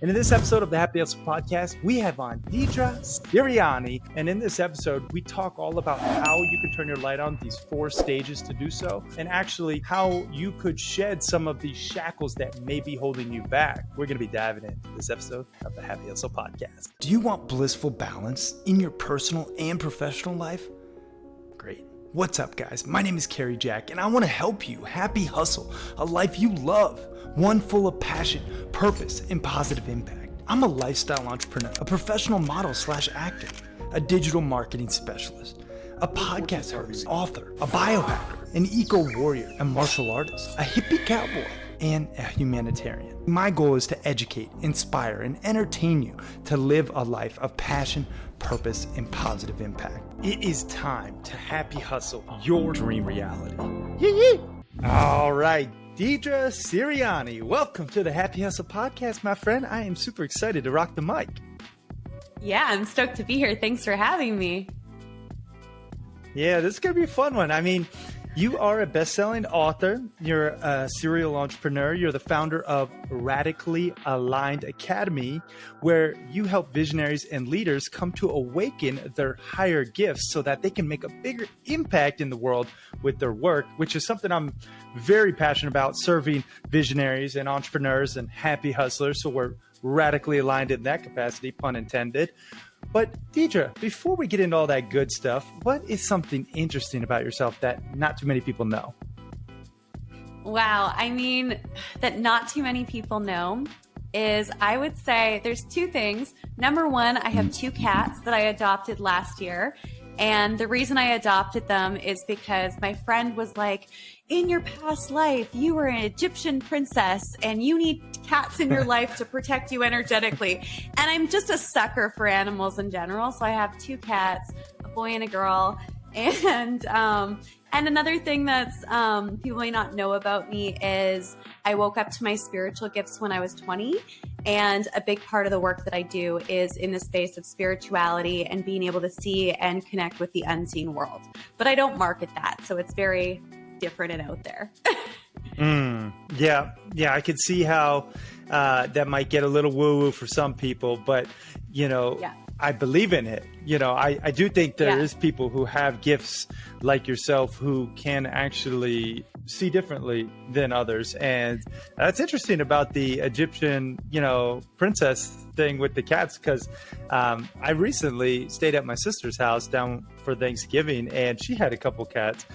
And in this episode of the Happy Hustle Podcast, we have on Deidre Sirianni. And in this episode, we talk all about how you can turn your light on, these 4 stages to do so, and actually how you could shed some of these shackles that may be holding you back. We're going to be diving into this episode of the Happy Hustle Podcast. Do you want blissful balance in your personal and professional life? Great. What's up, guys? My name is Kerry Jack, and I want to help you happy hustle a life you love, one full of passion, purpose, and positive impact. I'm a lifestyle entrepreneur, a professional model / actor, a digital marketing specialist, a podcast host, author, a biohacker, an eco-warrior, a martial artist, a hippie cowboy, and a humanitarian. My goal is to educate, inspire, and entertain you to live a life of passion, purpose, and positive impact. It is time to happy hustle your dream reality. Yee! All right, Deidre Sirianni, welcome to the Happy Hustle Podcast, my friend. I am super excited to rock the mic. Yeah, I'm stoked to be here. Thanks for having me. Yeah, this is going to be a fun one. I mean, you are a best-selling author. You're a serial entrepreneur. You're the founder of Radically Aligned Academy, where you help visionaries and leaders come to awaken their higher gifts so that they can make a bigger impact in the world with their work, which is something I'm very passionate about, serving visionaries and entrepreneurs and happy hustlers. So we're radically aligned in that capacity, pun intended. But Deidre, before we get into all that good stuff, what is something interesting about yourself that not too many people know? Wow. I mean, that not too many people know is, I would say there's 2 things. Number one, I have 2 cats that I adopted last year. And the reason I adopted them is because my friend was like, in your past life, you were an Egyptian princess and you need cats in your life to protect you energetically. And I'm just a sucker for animals in general. So I have 2 cats, a boy and a girl. And another thing that's people may not know about me is I woke up to my spiritual gifts when I was 20. And a big part of the work that I do is in the space of spirituality and being able to see and connect with the unseen world. But I don't market that. So it's very different and out there. Yeah, I could see how that might get a little woo-woo for some people, but I believe in it. I do think there is people who have gifts like yourself who can actually see differently than others. And that's interesting about the Egyptian, princess thing with the cats, because I recently stayed at my sister's house down for Thanksgiving, and she had a couple cats.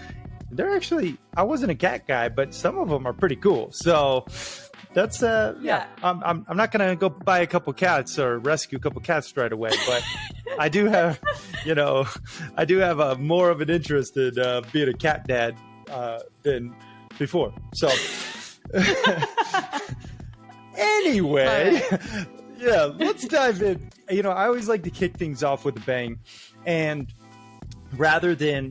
They're actually, I wasn't a cat guy, but some of them are pretty cool. So that's, I'm not going to go buy a couple cats or rescue a couple cats right away, but I do have, more of an interest in being a cat dad than before. So anyway, let's dive in. I always like to kick things off with a bang, and rather than,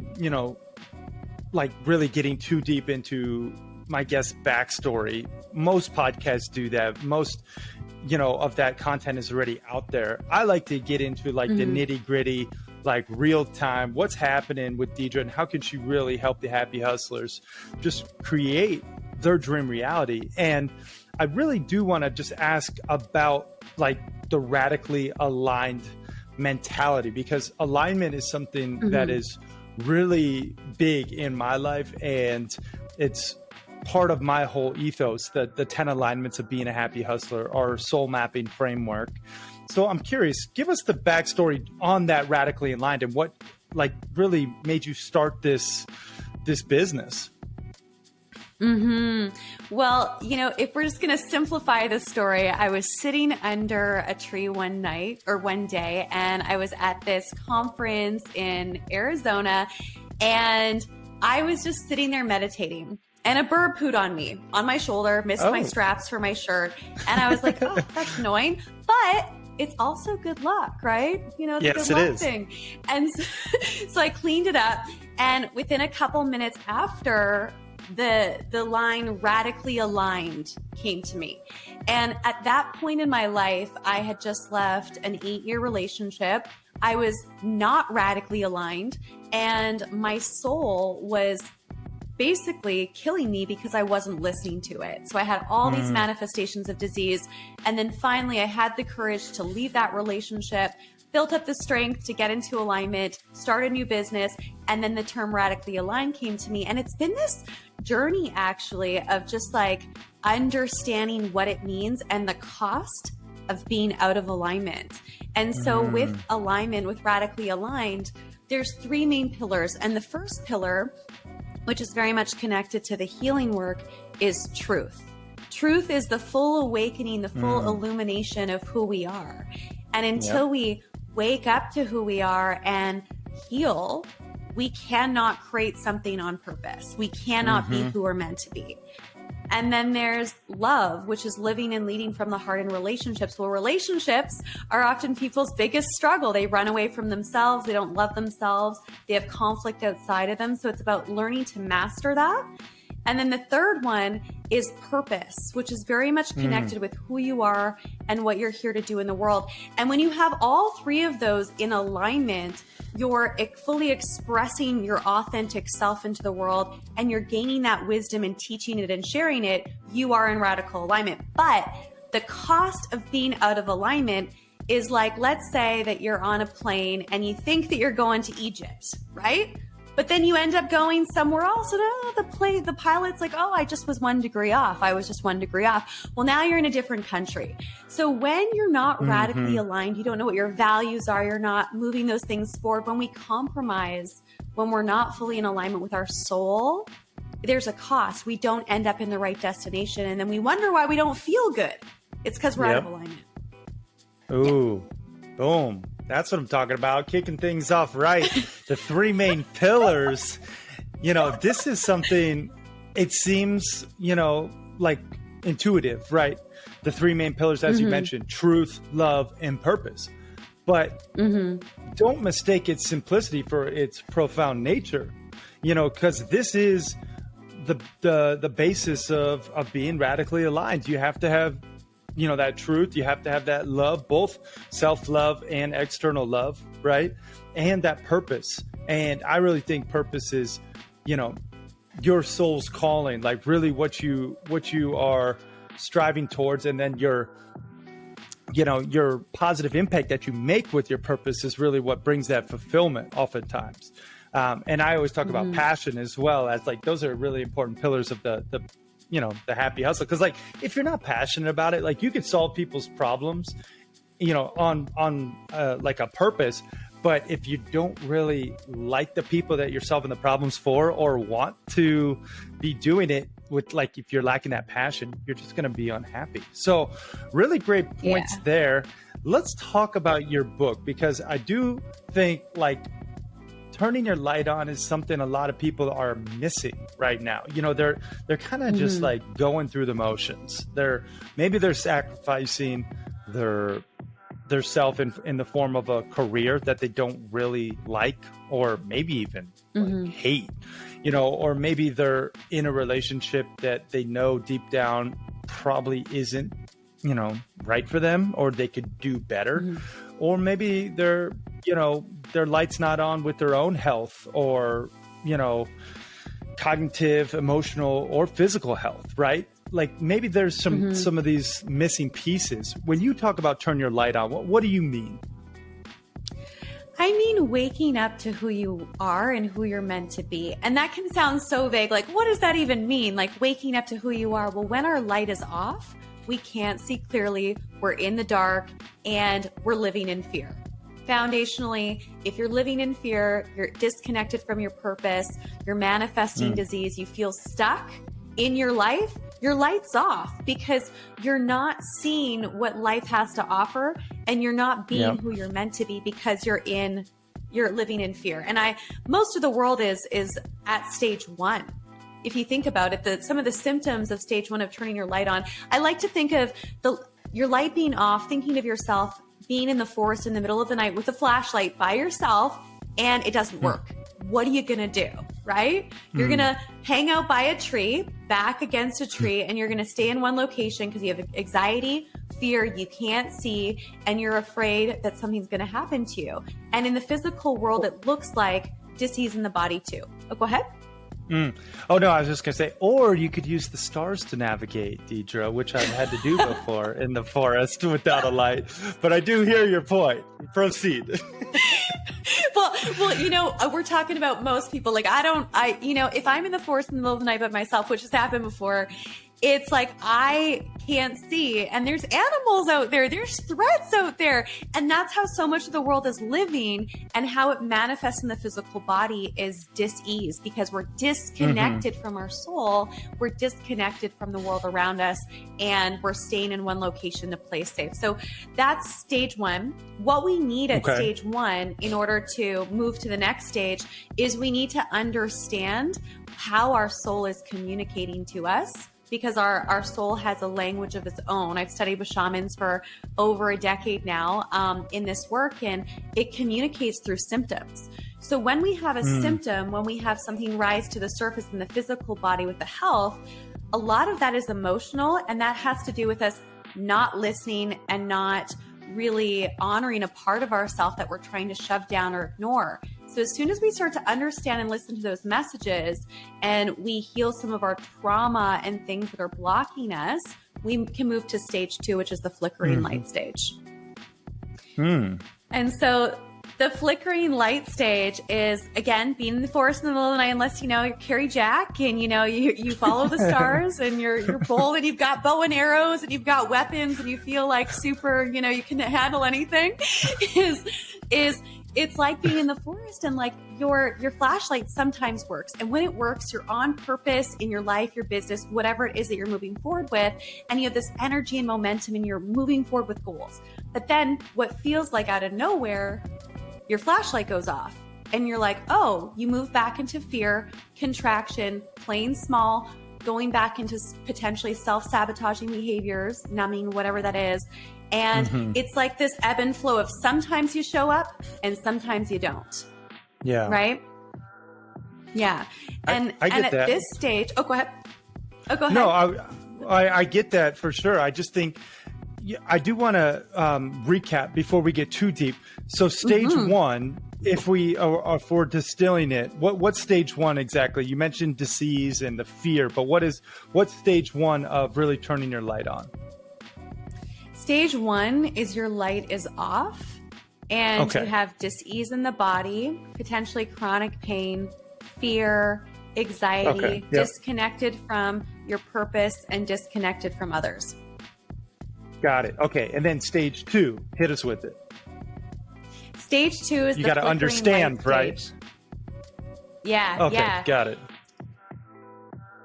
like really getting too deep into my guest's backstory. Most podcasts do that. Most, of that content is already out there. I like to get into like the nitty gritty, like real time, what's happening with Deidre and how can she really help the happy hustlers just create their dream reality. And I really do want to just ask about like the radically aligned mentality, because alignment is something that is really big in my life, and it's part of my whole ethos, the 10 alignments of being a happy hustler, or soul mapping framework. So I'm curious, give us the backstory on that radically aligned and what like really made you start this business. Well, if we're just going to simplify the story, I was sitting under a tree one day, and I was at this conference in Arizona, and I was just sitting there meditating, and a bird pooed on me, on my shoulder, missed my straps for my shirt. And I was like, oh, that's annoying, but it's also good luck, right? The yes, good luck is. thing. And so I cleaned it up, and within a couple minutes after, the line radically aligned came to me. And at that point in my life, I had just left an 8-year relationship. I was not radically aligned, and my soul was basically killing me because I wasn't listening to it. So I had all these manifestations of disease. And then finally, I had the courage to leave that relationship, built up the strength to get into alignment, start a new business. And then the term radically aligned came to me. And it's been this journey actually of just like understanding what it means and the cost of being out of alignment. And so with alignment, with radically aligned, there's three main pillars. And the first pillar, which is very much connected to the healing work, is truth. Truth is the full awakening, the full illumination of who we are. And until we wake up to who we are and heal, we cannot create something on purpose. We cannot be who we're meant to be. And then there's love, which is living and leading from the heart in relationships. Well, relationships are often people's biggest struggle. They run away from themselves. They don't love themselves. They have conflict outside of them. So it's about learning to master that. And then the third one is purpose, which is very much connected with who you are and what you're here to do in the world. And when you have all three of those in alignment, you're fully expressing your authentic self into the world, and you're gaining that wisdom and teaching it and sharing it. You are in radical alignment. But the cost of being out of alignment is like, let's say that you're on a plane and you think that you're going to Egypt, right? But then you end up going somewhere else, and the pilot's like, oh, I just was 1 degree off. I was just 1 degree off. Well, now you're in a different country. So when you're not radically aligned, you don't know what your values are, you're not moving those things forward. When we compromise, when we're not fully in alignment with our soul, there's a cost. We don't end up in the right destination. And then we wonder why we don't feel good. It's because we're out of alignment. Ooh, boom. That's what I'm talking about. Kicking things off right. The three main pillars. This is something, it seems, like intuitive, right? The three main pillars, as you mentioned, truth, love, and purpose. But don't mistake its simplicity for its profound nature, because this is the basis of being radically aligned. You have to have that truth. You have to have that love, both self-love and external love, right? And that purpose. And I really think purpose is, your soul's calling, like really what you are striving towards. And then your positive impact that you make with your purpose is really what brings that fulfillment oftentimes. And I always talk about passion as well, as like, those are really important pillars of the happy hustle. Cause like, if you're not passionate about it, like you could solve people's problems, on like a purpose. But if you don't really like the people that you're solving the problems for, or want to be doing it with, like, if you're lacking that passion, you're just going to be unhappy. So really great points there. Let's talk about your book, because I do think like turning your light on is something a lot of people are missing right now. They're kind of just like going through the motions. They're sacrificing their self in the form of a career that they don't really like, or maybe even like hate, or maybe they're in a relationship that they know deep down probably isn't, right for them, or they could do better. Or maybe their light's not on with their own health, or, cognitive, emotional, or physical health, right? Like maybe there's some of these missing pieces. When you talk about turn your light on, what do you mean? I mean, waking up to who you are and who you're meant to be. And that can sound so vague. Like, what does that even mean? Like waking up to who you are. Well, when our light is off, we can't see clearly. We're in the dark and we're living in fear. Foundationally, if you're living in fear, you're disconnected from your purpose, you're manifesting disease, you feel stuck in your life, your light's off, because you're not seeing what life has to offer, and you're not being who you're meant to be, because you're living in fear. And most of the world is at stage 1. If you think about it, some of the symptoms of stage 1 of turning your light on, I like to think of your light being off, thinking of yourself being in the forest in the middle of the night with a flashlight by yourself, and it doesn't work. What are you going to do, right? You're going to hang out by a tree, back against a tree, and you're going to stay in one location because you have anxiety, fear, you can't see, and you're afraid that something's going to happen to you. And in the physical world, it looks like disease in the body too. Oh, go ahead. Mm. Oh, no, I was just going to say, or you could use the stars to navigate, Deidre, which I've had to do before in the forest without a light. But I do hear your point. Proceed. Well, we're talking about most people. Like, if I'm in the forest in the middle of the night by myself, which has happened before, it's like I can't see, and there's animals out there, there's threats out there. And that's how so much of the world is living, and how it manifests in the physical body is dis-ease, because we're disconnected from our soul. We're disconnected from the world around us, and we're staying in one location to play safe. So that's stage one. What we need at stage one in order to move to the next stage is we need to understand how our soul is communicating to us, because our soul has a language of its own. I've studied with shamans for over a decade now in this work, and it communicates through symptoms. So when we have a symptom, when we have something rise to the surface in the physical body with the health, a lot of that is emotional, and that has to do with us not listening and not really honoring a part of ourselves that we're trying to shove down or ignore. So as soon as we start to understand and listen to those messages, and we heal some of our trauma and things that are blocking us, we can move to stage two, which is the flickering light stage. And so the flickering light stage is, again, being in the forest in the middle of the night, unless, you carry Jack and, you follow the stars and you're bold and you've got bow and arrows and you've got weapons and you feel like super, you can handle anything, it's like being in the forest, and like your flashlight sometimes works. And when it works, you're on purpose in your life, your business, whatever it is that you're moving forward with. And you have this energy and momentum, and you're moving forward with goals. But then what feels like out of nowhere, your flashlight goes off, and you're like, oh, you move back into fear, contraction, playing small, going back into potentially self-sabotaging behaviors, numbing, whatever that is. And it's like this ebb and flow of sometimes you show up and sometimes you don't. Yeah. Right? Yeah. And, I get and at that. this stage, go ahead. Oh, go ahead. No, I get that for sure. I just think I do want to recap before we get too deep. So stage one, if we're distilling it, what's stage one exactly? You mentioned disease and the fear, but what's stage one of really turning your light on? Stage one is your light is off, and you have dis-ease in the body, potentially chronic pain, fear, anxiety, disconnected from your purpose and disconnected from others. Got it. Okay. And then stage two, hit us with it. Stage two is you got to understand, right? Yeah. Okay. Yeah. Got it.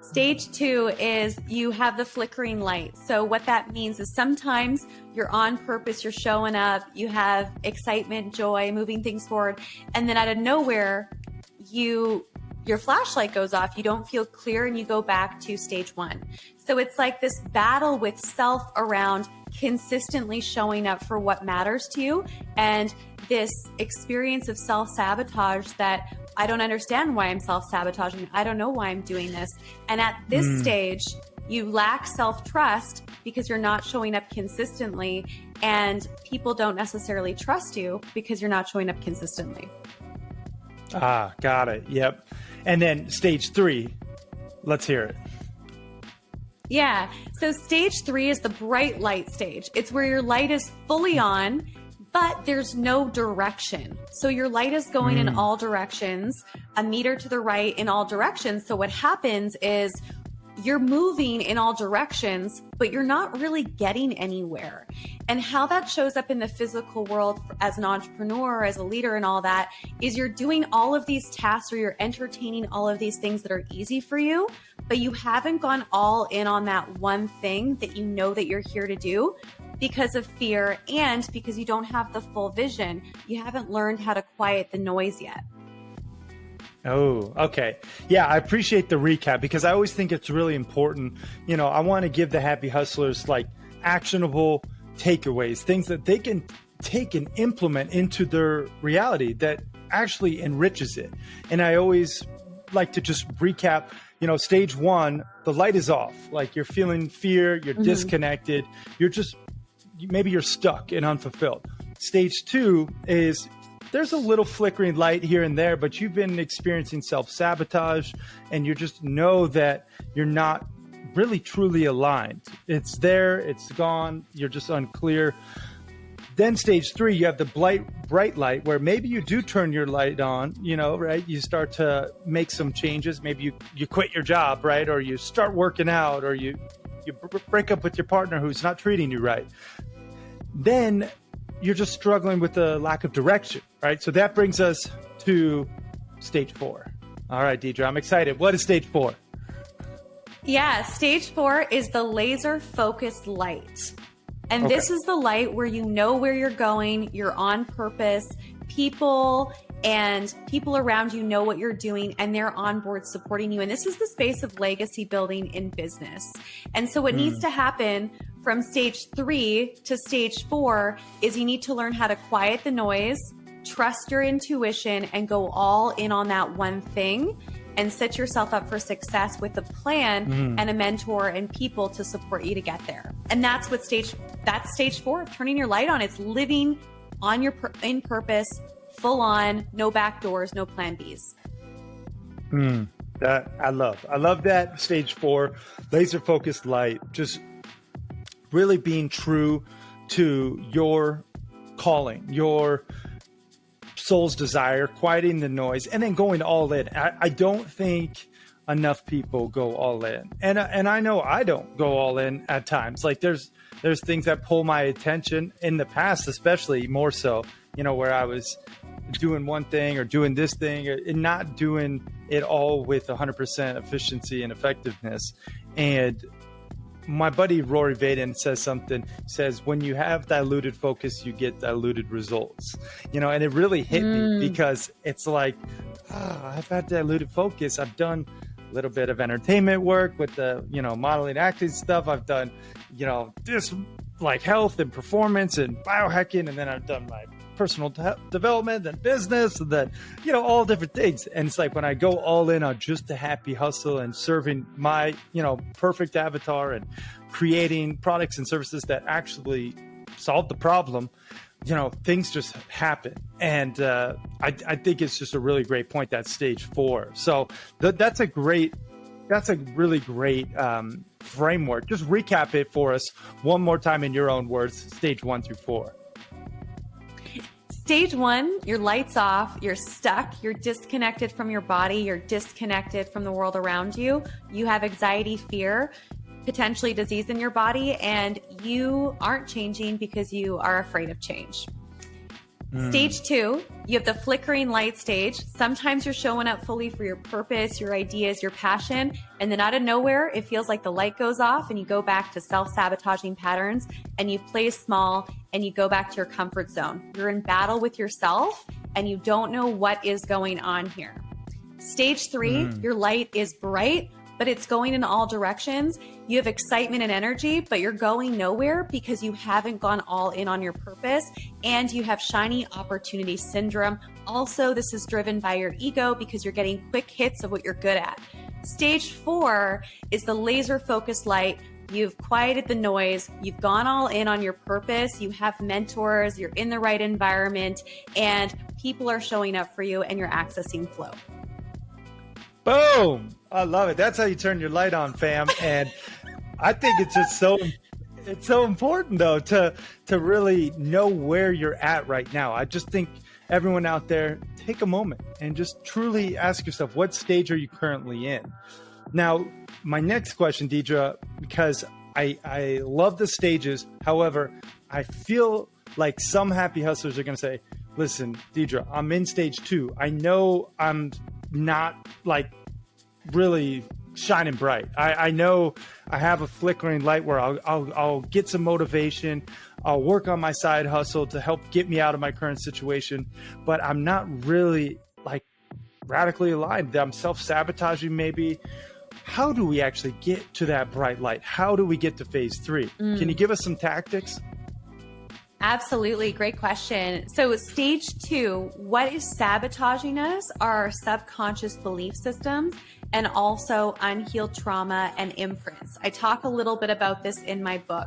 Stage two is you have the flickering light. So what that means is sometimes you're on purpose, you're showing up, you have excitement, joy, moving things forward. And then out of nowhere, your flashlight goes off, you don't feel clear, and you go back to stage one. So it's like this battle with self around consistently showing up for what matters to you, and this experience of self-sabotage that I don't understand why I'm self-sabotaging. I don't know why I'm doing this. And at this stage, you lack self-trust because you're not showing up consistently, and people don't necessarily trust you because you're not showing up consistently. Ah, got it. Yep. And then stage three, let's hear it. Yeah. So stage three is the bright light stage. It's where your light is fully on, but there's no direction. So your light is going in all directions, a meter to the right in all directions. So what happens is you're moving in all directions, but you're not really getting anywhere. And how that shows up in the physical world as an entrepreneur, as a leader and all that, is you're doing all of these tasks, or you're entertaining all of these things that are easy for you, but you haven't gone all in on that one thing that you know that you're here to do because of fear, and because you don't have the full vision. You haven't learned how to quiet the noise yet. Oh, okay. Yeah, I appreciate the recap, because I always think it's really important. I want to give the happy hustlers like actionable takeaways, things that they can take and implement into their reality that actually enriches it. And I always like to just recap, stage one, the light is off. Like you're feeling fear, you're disconnected, maybe you're stuck and unfulfilled. Stage two is there's a little flickering light here and there, but you've been experiencing self-sabotage, and you just know that you're not really truly aligned. It's there, it's gone, you're just unclear. Then stage 3, you have the bright light, where maybe you do turn your light on, right? You start to make some changes. Maybe you quit your job, right? Or you start working out, or you break up with your partner who's not treating you right. Then you're just struggling with the lack of direction, right? So that brings us to stage 4. All right, Deidre, I'm excited. What is stage 4? Yeah, stage 4 is the laser focused light. And Okay. This is the light where you know where you're going, you're on purpose, people around you know what you're doing, and they're on board supporting you. And this is the space of legacy building in business. And so what needs to happen from stage 3 to stage 4 is you need to learn how to quiet the noise, trust your intuition, and go all in on that one thing, and set yourself up for success with a plan and a mentor and people to support you to get there. And that's stage 4 of turning your light on. It's living on your in purpose, full on, no back doors, no plan Bs. That I love that stage 4, laser focused light, just really being true to your calling, your soul's desire, quieting the noise, and then going all in. I don't think enough people go all in, and I know I don't go all in at times. Like there's things that pull my attention in the past, especially more so, where I was doing one thing or doing this thing and not doing it all with 100% efficiency and effectiveness. And my buddy Rory Vaden says, when you have diluted focus, you get diluted results, and it really hit me, because it's like, I've had diluted focus. I've done a little bit of entertainment work with the, modeling, acting stuff. I've done, this like health and performance and biohacking. And then I've done my personal development and business, and then, all different things. And it's like, when I go all in on just the happy hustle and serving my, perfect avatar and creating products and services that actually solve the problem, things just happen. And I think it's just a really great point, that stage 4. So that's a really great framework. Just recap it for us one more time in your own words, stage 1 through 4. Stage 1, your light's off, you're stuck, you're disconnected from your body, you're disconnected from the world around you. You have anxiety, fear, potentially disease in your body, and you aren't changing because you are afraid of change. Stage 2, you have the flickering light stage. Sometimes you're showing up fully for your purpose, your ideas, your passion, and then out of nowhere, it feels like the light goes off and you go back to self-sabotaging patterns, and you play small and you go back to your comfort zone. You're in battle with yourself and you don't know what is going on here. Stage 3, your light is bright, but it's going in all directions. You have excitement and energy, but you're going nowhere because you haven't gone all in on your purpose, and you have shiny opportunity syndrome. Also, this is driven by your ego because you're getting quick hits of what you're good at. Stage 4 is the laser focused light. You've quieted the noise. You've gone all in on your purpose. You have mentors. You're in the right environment, and people are showing up for you, and you're accessing flow. Boom. I love it. That's how you turn your light on, fam. And I think it's just so important, though, to really know where you're at right now. I just think everyone out there, take a moment and just truly ask yourself, what stage are you currently in? Now, my next question, Deidre, because I love the stages. However, I feel like some happy hustlers are going to say, listen, Deidre, I'm in stage 2. I know I'm not like really shining bright. I know I have a flickering light where I'll get some motivation. I'll work on my side hustle to help get me out of my current situation, but I'm not really like radically aligned. I'm self-sabotaging maybe. How do we actually get to that bright light? How do we get to phase 3? Can you give us some tactics? Absolutely. Great question. So stage 2, what is sabotaging us are our subconscious belief systems and also unhealed trauma and imprints. I talk a little bit about this in my book.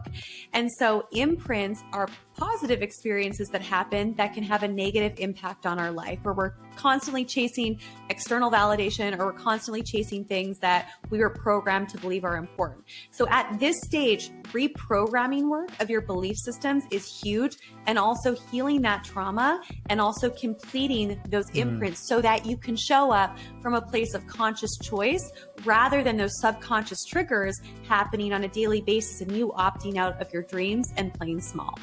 And so imprints are positive experiences that happen that can have a negative impact on our life, where we're constantly chasing external validation, or we're constantly chasing things that we were programmed to believe are important. So at this stage, reprogramming work of your belief systems is huge, and also healing that trauma and also completing those imprints so that you can show up from a place of conscious choice rather than those subconscious triggers happening on a daily basis and you opting out of your dreams and playing small.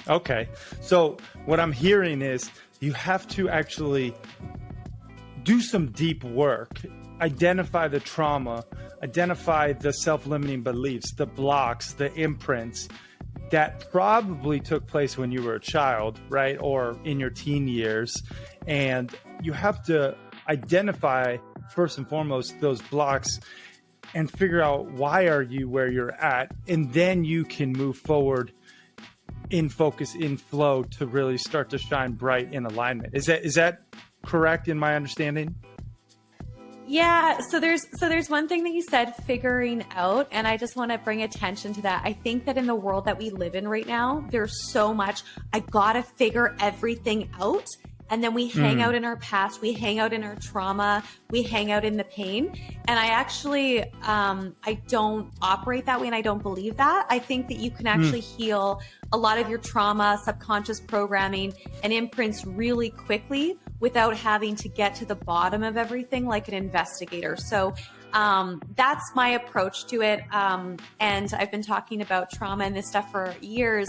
Okay. So what I'm hearing is you have to actually do some deep work, identify the trauma, identify the self-limiting beliefs, the blocks, the imprints that probably took place when you were a child, right? Or in your teen years. And you have to identify, first and foremost, those blocks and figure out why are you where you're at. And then you can move forward in focus, in flow, to really start to shine bright in alignment. Is that correct in my understanding? Yeah. So there's one thing that you said, figuring out, and I just want to bring attention to that. I think that in the world that we live in right now, there's so much, I gotta figure everything out. And then we hang out in our past, we hang out in our trauma, we hang out in the pain. And I actually, I don't operate that way, and I don't believe that. I think that you can actually heal a lot of your trauma, subconscious programming, and imprints really quickly without having to get to the bottom of everything like an investigator. So that's my approach to it. And I've been talking about trauma and this stuff for years.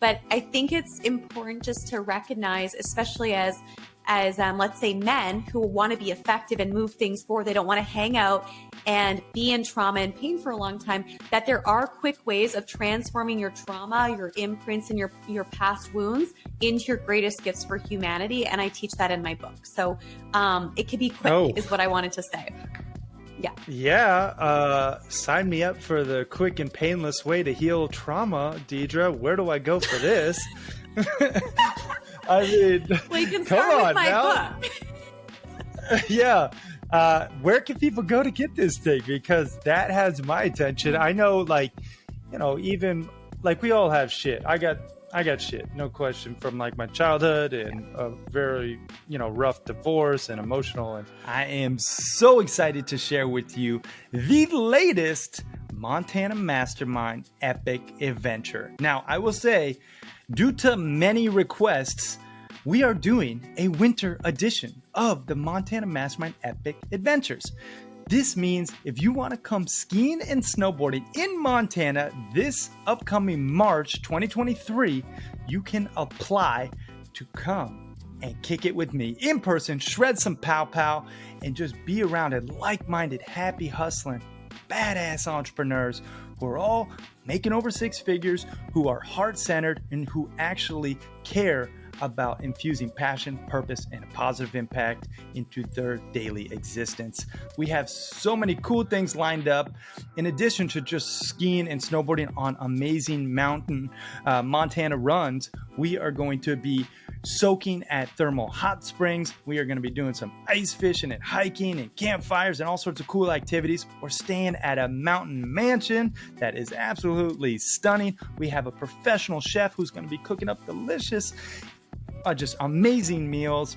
But I think it's important just to recognize, especially as let's say men who want to be effective and move things forward, they don't want to hang out and be in trauma and pain for a long time, that there are quick ways of transforming your trauma, your imprints, and your past wounds into your greatest gifts for humanity. And I teach that in my book. So it can be quick is what I wanted to say. Yeah. Sign me up for the quick and painless way to heal trauma, Deidre. Where do I go for this? I mean, well, you can start with my book. Yeah. Where can people go to get this thing? Because that has my attention. I know, even we all have shit. I got shit, no question, from my childhood and a very, rough divorce and emotional. And I am so excited to share with you the latest Montana Mastermind epic adventure. Now, I will say, due to many requests, we are doing a winter edition of the Montana Mastermind Epic Adventures. This means if you want to come skiing and snowboarding in Montana this upcoming March 2023, you can apply to come and kick it with me in person, shred some pow, and just be around a like-minded, happy, hustling, badass entrepreneurs who are all making over six figures, who are heart-centered, and who actually care about infusing passion, purpose, and a positive impact into their daily existence. We have so many cool things lined up. In addition to just skiing and snowboarding on amazing mountain Montana runs, we are going to be soaking at thermal hot springs. We are going to be doing some ice fishing and hiking and campfires and all sorts of cool activities. We're staying at a mountain mansion that is absolutely stunning. We have a professional chef who's going to be cooking up delicious, just amazing meals.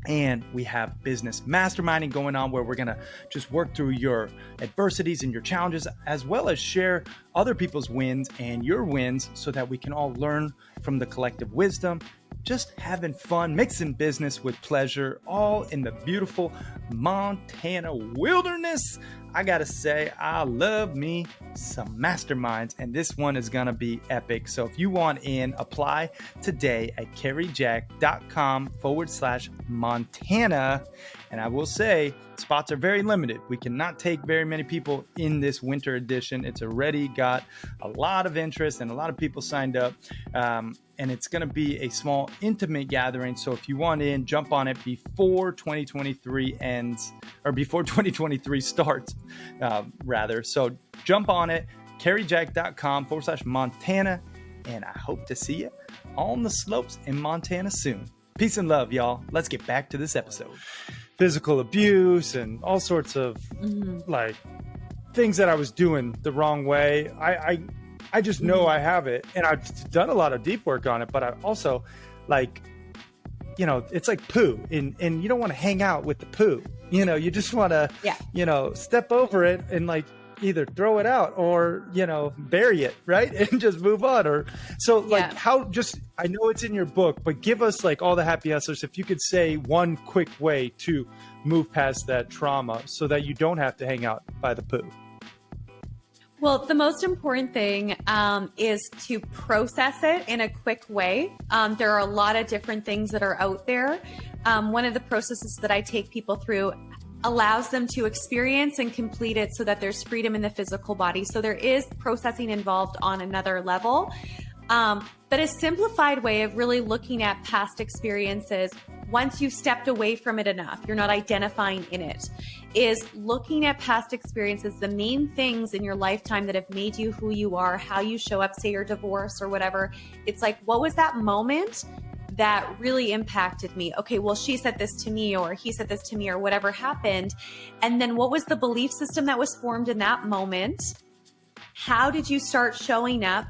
And we have business masterminding going on, where we're going to just work through your adversities and your challenges, as well as share other people's wins and your wins so that we can all learn from the collective wisdom. Just having fun, mixing business with pleasure, all in the beautiful Montana wilderness. I gotta say, I love me some masterminds, and this one is gonna be epic. So if you want in, apply today at carriejack.com/Montana. And I will say, spots are very limited. We cannot take very many people in this winter edition. It's already got a lot of interest and a lot of people signed up. And it's going to be a small, intimate gathering. So if you want in, jump on it before 2023 ends, or before 2023 starts, rather. So jump on it, carriejack.com/Montana. And I hope to see you on the slopes in Montana soon. Peace and love, y'all. Let's get back to this episode. Physical abuse and all sorts of things that I was doing the wrong way. I just know I have it, and I've done a lot of deep work on it, but I also like, it's like poo, and you don't want to hang out with the poo. You just want to, step over it and like either throw it out or, bury it, right? And just move on. Or so like I know it's in your book, but give us like all the happy hustlers, if you could say one quick way to move past that trauma so that you don't have to hang out by the poo. Well, the most important thing is to process it in a quick way. There are a lot of different things that are out there. One of the processes that I take people through allows them to experience and complete it so that there's freedom in the physical body. So there is processing involved on another level. But a simplified way of really looking at past experiences, once you've stepped away from it enough, you're not identifying in it, is looking at past experiences, the main things in your lifetime that have made you who you are, how you show up, say your divorce or whatever. It's like, what was that moment that really impacted me? Okay, well, she said this to me, or he said this to me, or whatever happened. And then what was the belief system that was formed in that moment? How did you start showing up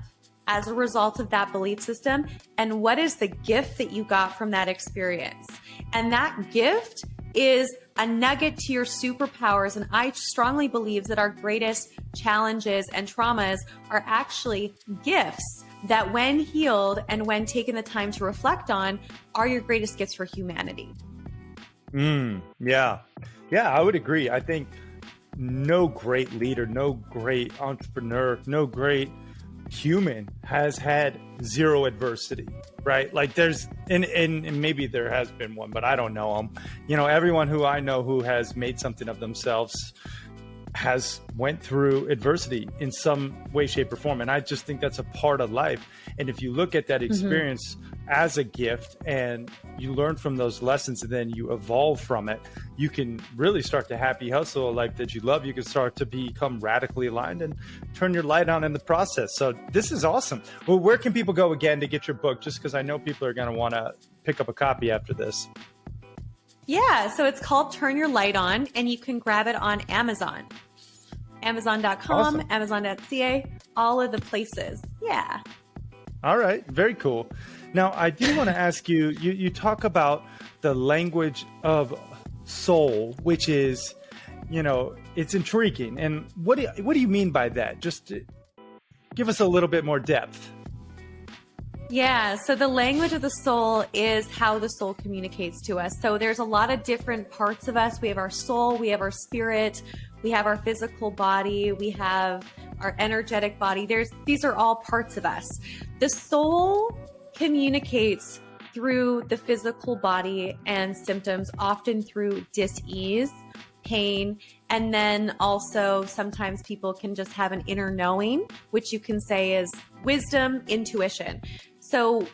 as a result of that belief system? And what is the gift that you got from that experience? And that gift is a nugget to your superpowers. And I strongly believe that our greatest challenges and traumas are actually gifts that, when healed and when taken the time to reflect on, are your greatest gifts for humanity. Yeah, I would agree. I think no great leader, no great entrepreneur, no great human has had zero adversity, right? Like there's, and maybe there has been one, but I don't know them. Everyone who I know who has made something of themselves has went through adversity in some way, shape, or form. And I just think that's a part of life. And if you look at that experience as a gift and you learn from those lessons and then you evolve from it, you can really start to happy hustle a life that you love. You can start to become radically aligned and turn your light on in the process. So this is awesome. Well, where can people go again to get your book? Just because I know people are going to want to pick up a copy after this. Yeah, so it's called Turn Your Light On, and you can grab it on Amazon. Amazon.com, awesome. Amazon.ca, all of the places. Yeah. All right. Very cool. Now, I do want to ask you, you talk about the language of soul, which is, it's intriguing. And what do you mean by that? Just give us a little bit more depth. Yeah, so the language of the soul is how the soul communicates to us. So there's a lot of different parts of us. We have our soul, we have our spirit, we have our physical body, we have our energetic body. These are all parts of us. The soul communicates through the physical body and symptoms, often through dis-ease, pain, and then also sometimes people can just have an inner knowing, which you can say is wisdom, intuition. So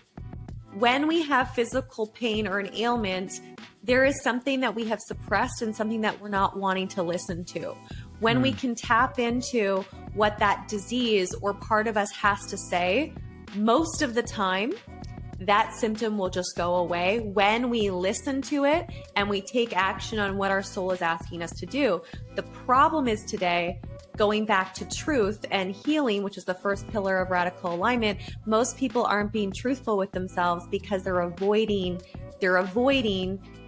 when we have physical pain or an ailment, there is something that we have suppressed and something that we're not wanting to listen to. When we can tap into what that disease or part of us has to say, most of the time, that symptom will just go away when we listen to it and we take action on what our soul is asking us to do. The problem is today, going back to truth and healing, which is the first pillar of radical alignment, most people aren't being truthful with themselves because they're avoiding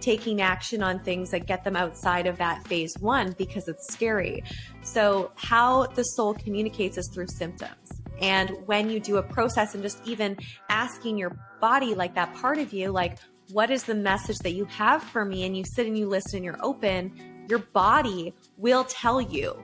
taking action on things that get them outside of that phase one because it's scary. So how the soul communicates is through symptoms. And when you do a process and just even asking your body, like that part of you, like, what is the message that you have for me? And you sit and you listen and you're open, your body will tell you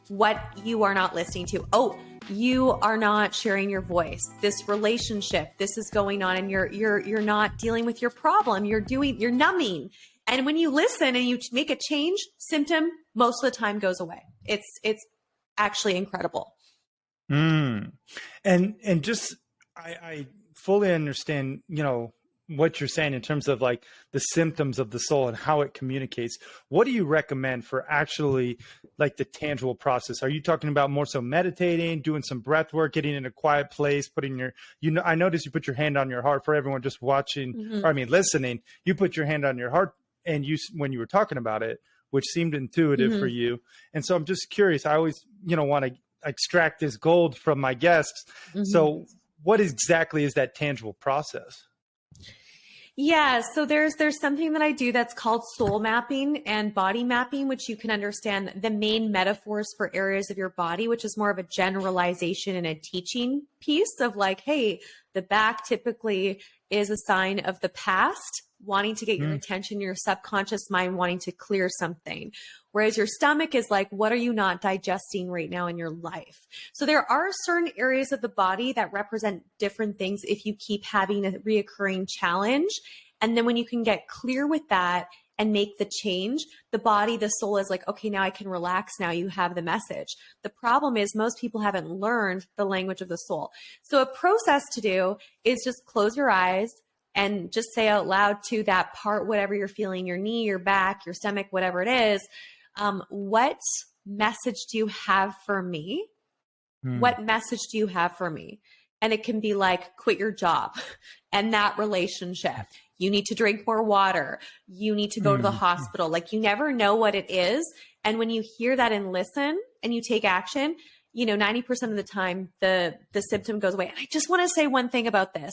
what you are not listening to. Oh, you are not sharing your voice. This relationship, this is going on, and you're not dealing with your problem. You're numbing. And when you listen and you make a change, symptom most of the time goes away. It's actually incredible. And just, I fully understand, what you're saying in terms of like the symptoms of the soul and how it communicates. What do you recommend for actually like the tangible process? Are you talking about more so meditating, doing some breath work, getting in a quiet place, putting your, I noticed you put your hand on your heart for everyone just watching, or listening, you put your hand on your heart and when you were talking about it, which seemed intuitive for you. And so I'm just curious. I always, want to extract this gold from my guests. So what exactly is that tangible process? Yeah, so there's something that I do that's called soul mapping and body mapping, which you can understand the main metaphors for areas of your body, which is more of a generalization and a teaching piece of like, hey, the back typically is a sign of the past wanting to get your attention, your subconscious mind wanting to clear something. Whereas your stomach is like, what are you not digesting right now in your life? So there are certain areas of the body that represent different things if you keep having a reoccurring challenge. And then when you can get clear with that and make the change, the body, the soul is like, okay, now I can relax. Now you have the message. The problem is most people haven't learned the language of the soul. So a process to do is just close your eyes and just say out loud to that part, whatever you're feeling, your knee, your back, your stomach, whatever it is, what message do you have for me? What message do you have for me? And it can be like, quit your job and that relationship. You need to drink more water. You need to go to the hospital. Like you never know what it is. And when you hear that and listen and you take action, 90% of the time the symptom goes away. And I just want to say one thing about this.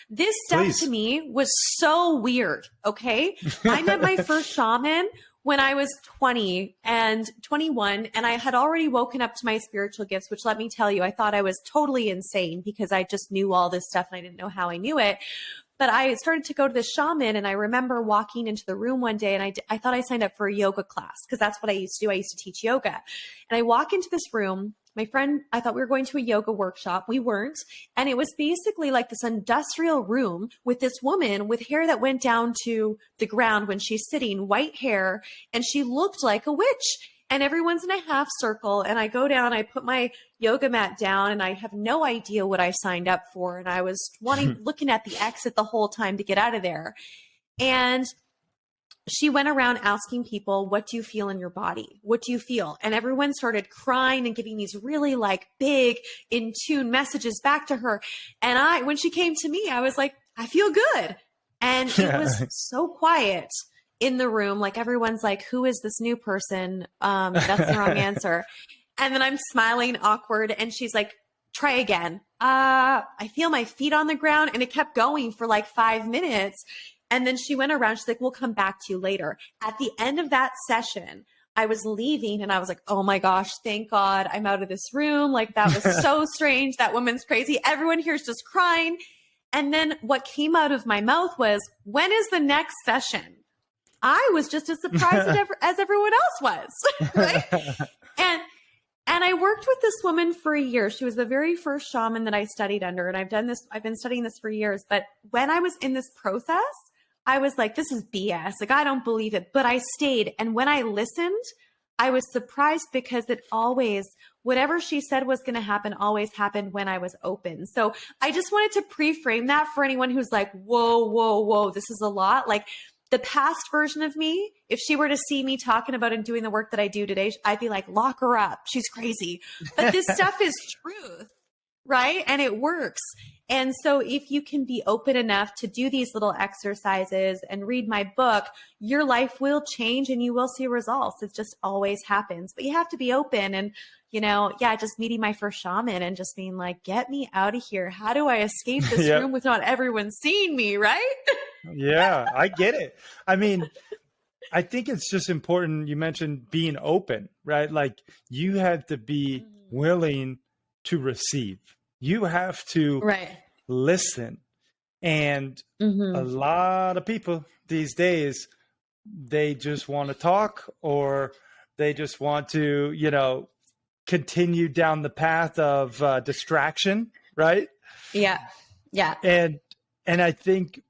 This stuff Please. to me was so weird. Okay. I met my first shaman when I was 20 and 21, and I had already woken up to my spiritual gifts, which let me tell you, I thought I was totally insane because I just knew all this stuff and I didn't know how I knew it. But I started to go to the shaman, and I remember walking into the room one day, and I thought I signed up for a yoga class because that's what I used to do. I used to teach yoga. And I walk into this room. My friend, I thought we were going to a yoga workshop. We weren't. And it was basically like this industrial room with this woman with hair that went down to the ground when she's sitting, white hair, and she looked like a witch. And everyone's in a half circle. And I go down, I put my yoga mat down, and I have no idea what I signed up for. And I was looking at the exit the whole time to get out of there. And she went around asking people, what do you feel in your body? What do you feel? And everyone started crying and giving these really like big in tune messages back to her. And when she came to me, I was like, I feel good. And it was so quiet in the room. Like everyone's like, who is this new person? That's the wrong answer. And then I'm smiling awkward. And she's like, try again. I feel my feet on the ground. And it kept going for like 5 minutes. And then she went around, she's like, we'll come back to you later. At the end of that session, I was leaving and I was like, oh my gosh, thank God I'm out of this room. Like that was so strange. That woman's crazy. Everyone here is just crying. And then what came out of my mouth was, when is the next session? I was just as surprised as everyone else was, right? And I worked with this woman for a year. She was the very first shaman that I studied under. And I've been studying this for years. But when I was in this process, I was like, this is BS. Like, I don't believe it, but I stayed. And when I listened, I was surprised because whatever she said was going to happen, always happened when I was open. So I just wanted to pre-frame that for anyone who's like, whoa, this is a lot. Like the past version of me, if she were to see me talking about and doing the work that I do today, I'd be like, lock her up. She's crazy. But this stuff is truth, right? And it works. And so if you can be open enough to do these little exercises and read my book, your life will change and you will see results. It just always happens, but you have to be open. And, just meeting my first shaman and just being like, get me out of here. How do I escape this room with not everyone seeing me? Right? Yeah, I get it. I mean, I think it's just important. You mentioned being open, right? Like you have to be willing to receive. You have to listen. And a lot of people these days, they just want to talk or they just want to, continue down the path of distraction, right? Yeah. Yeah. And I think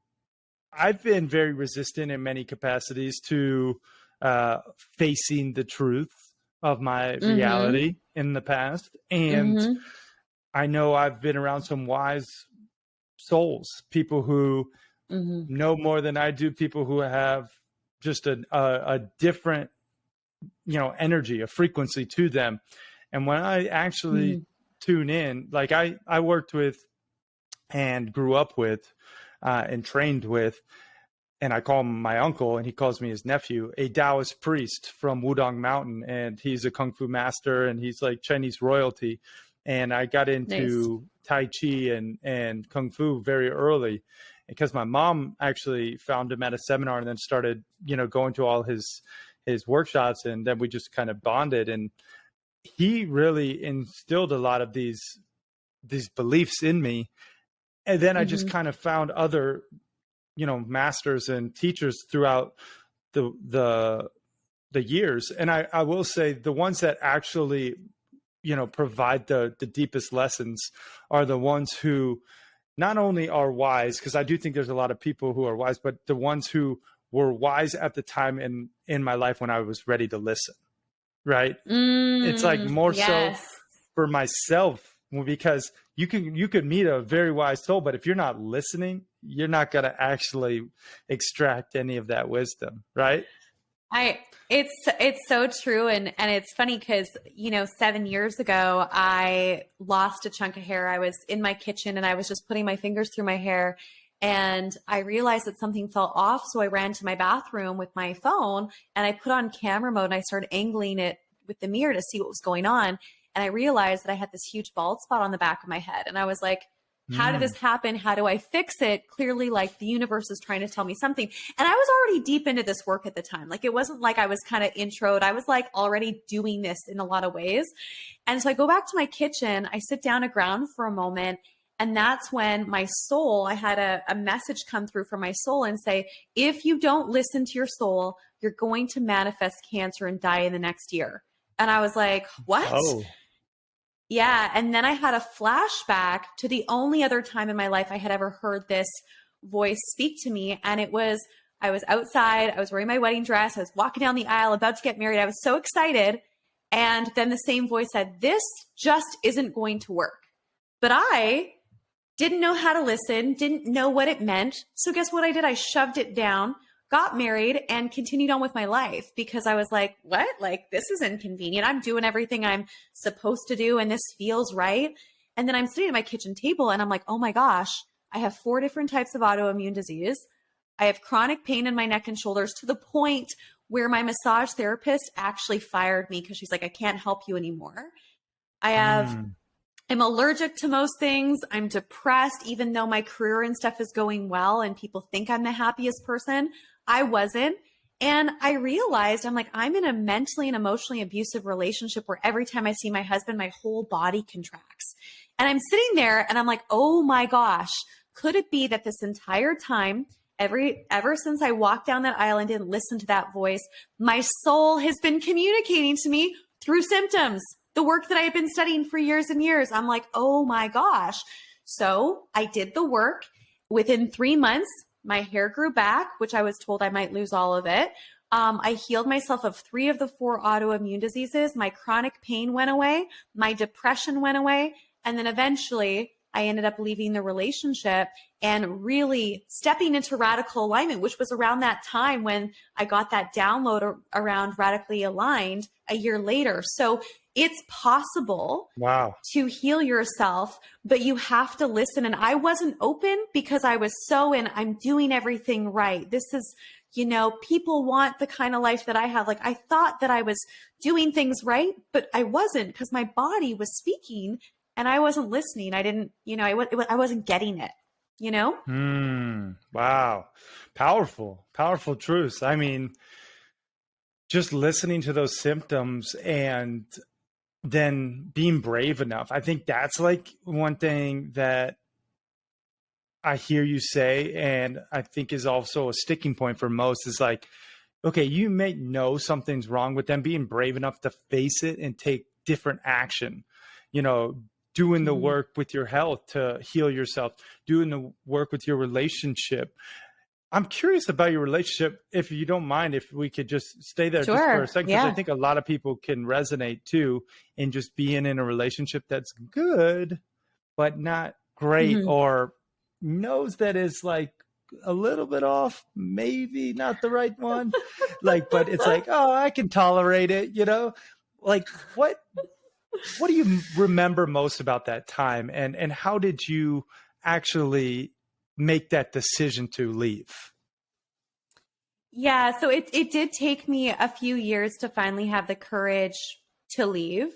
I've been very resistant in many capacities to facing the truth of my reality in the past. And I know I've been around some wise souls, people who know more than I do, people who have just a different, energy, a frequency to them. And when I actually tune in, like I worked with and grew up with and trained with and I call him my uncle, and he calls me his nephew, a Taoist priest from Wudong Mountain, and he's a kung fu master, and he's like Chinese royalty. And I got into Tai Chi and kung fu very early because my mom actually found him at a seminar and then started, going to all his workshops, and then we just kind of bonded. And he really instilled a lot of these beliefs in me. And then I just kind of found other masters and teachers throughout the years. And I will say the ones that actually, provide the deepest lessons are the ones who not only are wise, because I do think there's a lot of people who are wise, but the ones who were wise at the time in my life when I was ready to listen. Right. It's like more so for myself, because you could meet a very wise soul, but if you're not listening, you're not going to actually extract any of that wisdom, right? It's so true. And it's funny because, 7 years ago, I lost a chunk of hair. I was in my kitchen and I was just putting my fingers through my hair, and I realized that something fell off. So I ran to my bathroom with my phone and I put on camera mode and I started angling it with the mirror to see what was going on. And I realized that I had this huge bald spot on the back of my head. And I was like, how did this happen? How do I fix it? Clearly, like, the universe is trying to tell me something. And I was already deep into this work at the time. Like, it wasn't like I was kind of introed. I was like already doing this in a lot of ways. And so I go back to my kitchen, I sit down to ground for a moment. And that's when my soul, I had a message come through from my soul and say, if you don't listen to your soul, you're going to manifest cancer and die in the next year. And I was like, what? Oh. Yeah. And then I had a flashback to the only other time in my life I had ever heard this voice speak to me. And it was, I was outside, I was wearing my wedding dress, I was walking down the aisle, about to get married. I was so excited. And then the same voice said, this just isn't going to work. But I didn't know how to listen, didn't know what it meant. So guess what I did? I shoved it down, got married, and continued on with my life because I was like, what? Like, this is inconvenient. I'm doing everything I'm supposed to do and this feels right. And then I'm sitting at my kitchen table and I'm like, oh my gosh, I have 4 different types of autoimmune disease. I have chronic pain in my neck and shoulders to the point where my massage therapist actually fired me because she's like, I can't help you anymore. I'm allergic to most things. I'm depressed, even though my career and stuff is going well and people think I'm the happiest person. I wasn't. And I realized I'm in a mentally and emotionally abusive relationship where every time I see my husband, my whole body contracts. And I'm sitting there and I'm like, oh my gosh, could it be that this entire time, ever since I walked down that aisle and didn't listen to that voice, my soul has been communicating to me through symptoms, the work that I had been studying for years and years. I'm like, oh my gosh. So I did the work. Within 3 months, my hair grew back, which I was told I might lose all of it. I healed myself of 3 of the 4 autoimmune diseases. My chronic pain went away. My depression went away. And then eventually I ended up leaving the relationship and really stepping into radical alignment, which was around that time when I got that download around radically aligned a year later. So it's possible to heal yourself, but you have to listen. And I wasn't open because I was so in, I'm doing everything right. This is, people want the kind of life that I have. Like, I thought that I was doing things right, but I wasn't because my body was speaking and I wasn't listening. I didn't, I wasn't getting it, Wow. Powerful truths. I mean, just listening to those symptoms and then being brave enough. I think that's like one thing that I hear you say, and I think is also a sticking point for most, is like, okay, you may know something's wrong with them, being brave enough to face it and take different action, doing the work with your health to heal yourself, doing the work with your relationship. I'm curious about your relationship, if you don't mind, if we could just stay there just for a second, because I think a lot of people can resonate too in just being in a relationship that's good, but not great, or knows that is like a little bit off, maybe not the right one. But it's like, oh, I can tolerate it, like what do you remember most about that time? And how did you actually make that decision to leave? Yeah, so it did take me a few years to finally have the courage to leave,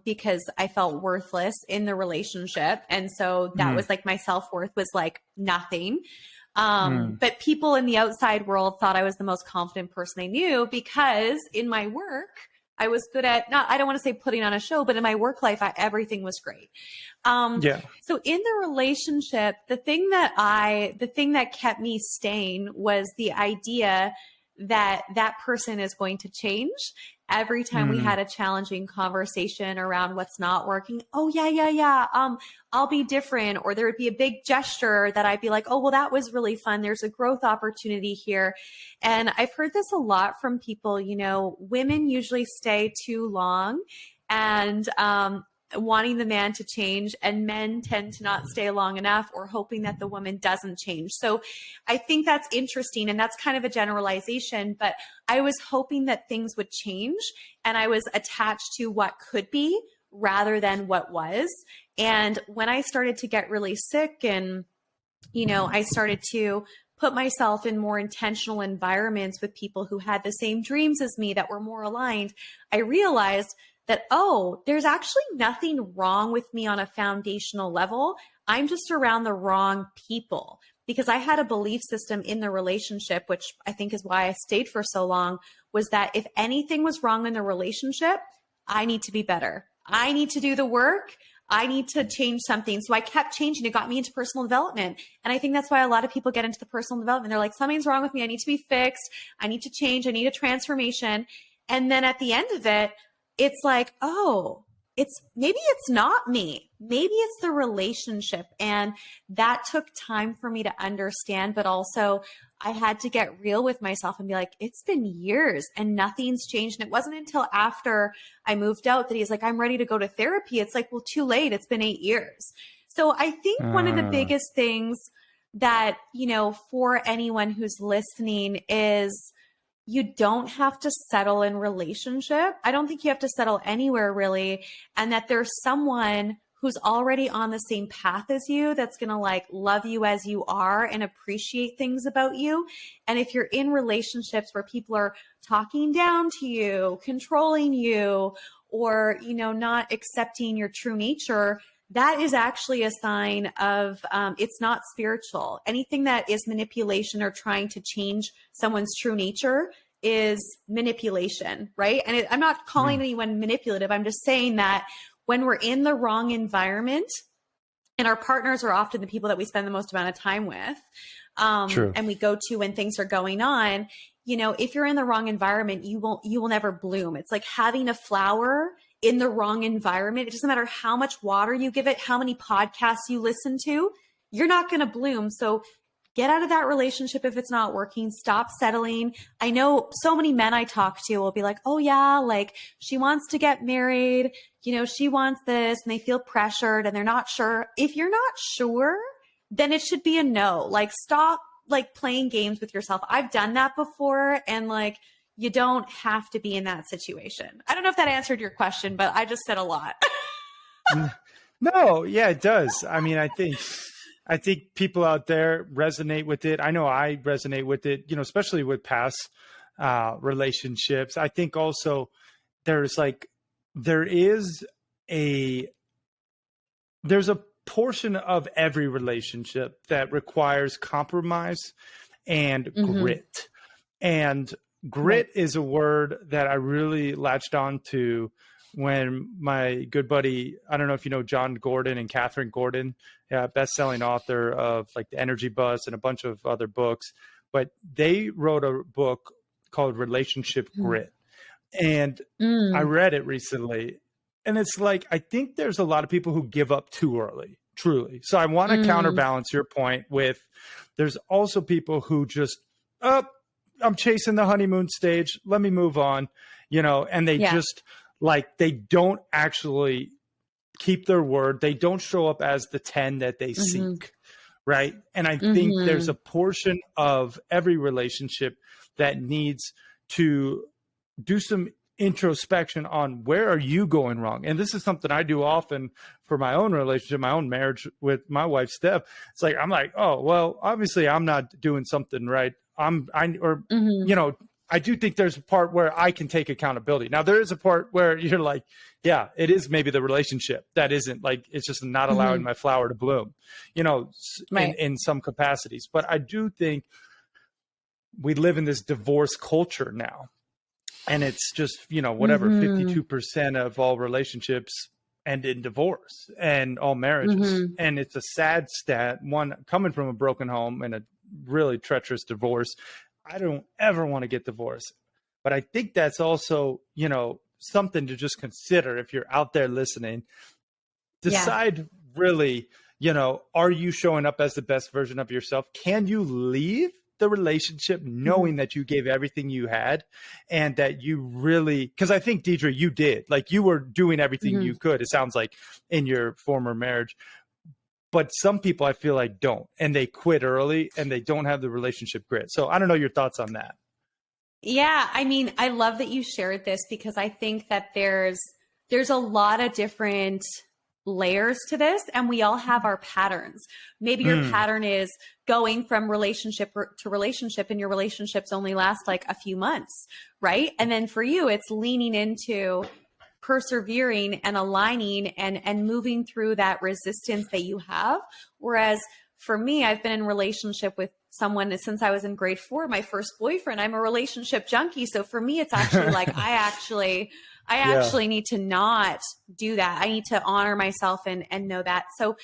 because I felt worthless in the relationship. And so that Mm, was like my self-worth was like nothing. mm, But people in the outside world thought I was the most confident person they knew because in my work, I was good at not, I don't want to say putting on a show, but in my work life, everything was great. yeah. So in the relationship, the thing that kept me staying was the idea that that person is going to change every time we Mm, had a challenging conversation around what's not working. Oh yeah, yeah, yeah. I'll be different. Or there would be a big gesture that I'd be like, oh, well, that was really fun. There's a growth opportunity here. And I've heard this a lot from people, women usually stay too long and, wanting the man to change, and men tend to not stay long enough or hoping that the woman doesn't change. So I think that's interesting, and that's kind of a generalization, but I was hoping that things would change, and I was attached to what could be rather than what was. And when I started to get really sick and I started to put myself in more intentional environments with people who had the same dreams as me that were more aligned, I realized that, oh, there's actually nothing wrong with me on a foundational level. I'm just around the wrong people, because I had a belief system in the relationship, which I think is why I stayed for so long, was that if anything was wrong in the relationship, I need to be better. I need to do the work. I need to change something. So I kept changing. It got me into personal development. And I think that's why a lot of people get into the personal development. They're like, something's wrong with me. I need to be fixed. I need to change. I need a transformation. And then at the end of it, it's like, oh, maybe it's not me. Maybe it's the relationship. And that took time for me to understand, but also I had to get real with myself and be like, it's been years and nothing's changed. And it wasn't until after I moved out that he's like, I'm ready to go to therapy. It's like, well, too late. It's been 8 years. So I think one of the uh, biggest things that, for anyone who's listening is, you don't have to settle in relationship. I don't think you have to settle anywhere really. And that there's someone who's already on the same path as you that's going to like love you as you are and appreciate things about you. And if you're in relationships where people are talking down to you, controlling you, or, not accepting your true nature, that is actually a sign of it's not spiritual. Anything that is manipulation or trying to change someone's true nature is manipulation, right? And I'm not calling mm, anyone manipulative. I'm just saying that when we're in the wrong environment, and our partners are often the people that we spend the most amount of time with, true. and we go to when things are going on, if you're in the wrong environment, you will never bloom. It's like having a flower in the wrong environment. It doesn't matter how much water you give it, how many podcasts you listen to, you're not going to bloom. So get out of that relationship if it's not working. Stop settling. I know so many men I talk to will be like, oh yeah, like she wants to get married, she wants this, and they feel pressured and they're not sure. If you're not sure, then it should be a no. Like stop like playing games with yourself. I've done that before, and like, you don't have to be in that situation. I don't know if that answered your question, but I just said a lot. No, yeah, it does. I mean, I think people out there resonate with it. I know I resonate with it, especially with past relationships. I think also there's a portion of every relationship that requires compromise and Mm-hmm. grit. And Right. grit is a word that I really latched on to when my good buddy, I don't know if you know John Gordon and Catherine Gordon, best-selling author of like The Energy Buzz and a bunch of other books, but they wrote a book called Relationship Grit. And I Mm. read it recently, and it's like, I think there's a lot of people who give up too early, truly. So I want to Mm. counterbalance your point with, there's also people who just, oh, I'm chasing the honeymoon stage. Let me move on, and they Yeah. just like, they don't actually keep their word. They don't show up as the 10 that they Mm-hmm. seek. Right. And I think there's Mm-hmm. a portion of every relationship that needs to do some introspection on where are you going wrong. And this is something I do often for my own relationship, my own marriage with my wife, Steph. It's like, I'm like, oh, well, obviously I'm not doing something right. I do think there's a part where I can take accountability. Now there is a part where you're like, yeah, it is maybe the relationship that isn't like, it's just not allowing my flower to bloom, Right. in some capacities. But I do think we live in this divorce culture now. And it's just, whatever, 52% of all relationships end in divorce and all marriages. And it's a sad stat, one coming from a broken home and a really treacherous divorce. I don't ever want to get divorced. But I think that's also, something to just consider if you're out there listening. Decide really, are you showing up as the best version of yourself? Can you leave the relationship knowing that you gave everything you had and that you really, because I think, Deidre, you did, like you were doing everything you could, it sounds like, in your former marriage. But some people I feel like don't, and they quit early and they don't have the relationship grit. So I don't know your thoughts on that. Yeah, I mean, I love that you shared this because I think that there's a lot of different layers to this, and we all have our patterns. Maybe your pattern is going from relationship to relationship, and your relationships only last like a few months, right? And then for you, it's leaning into persevering and aligning and moving through that resistance that you have. Whereas for me, I've been in relationship with someone since I was in grade 4, my first boyfriend. I'm a relationship junkie. So for me, it's actually like, I actually need to not do that. I need to honor myself and know that. So,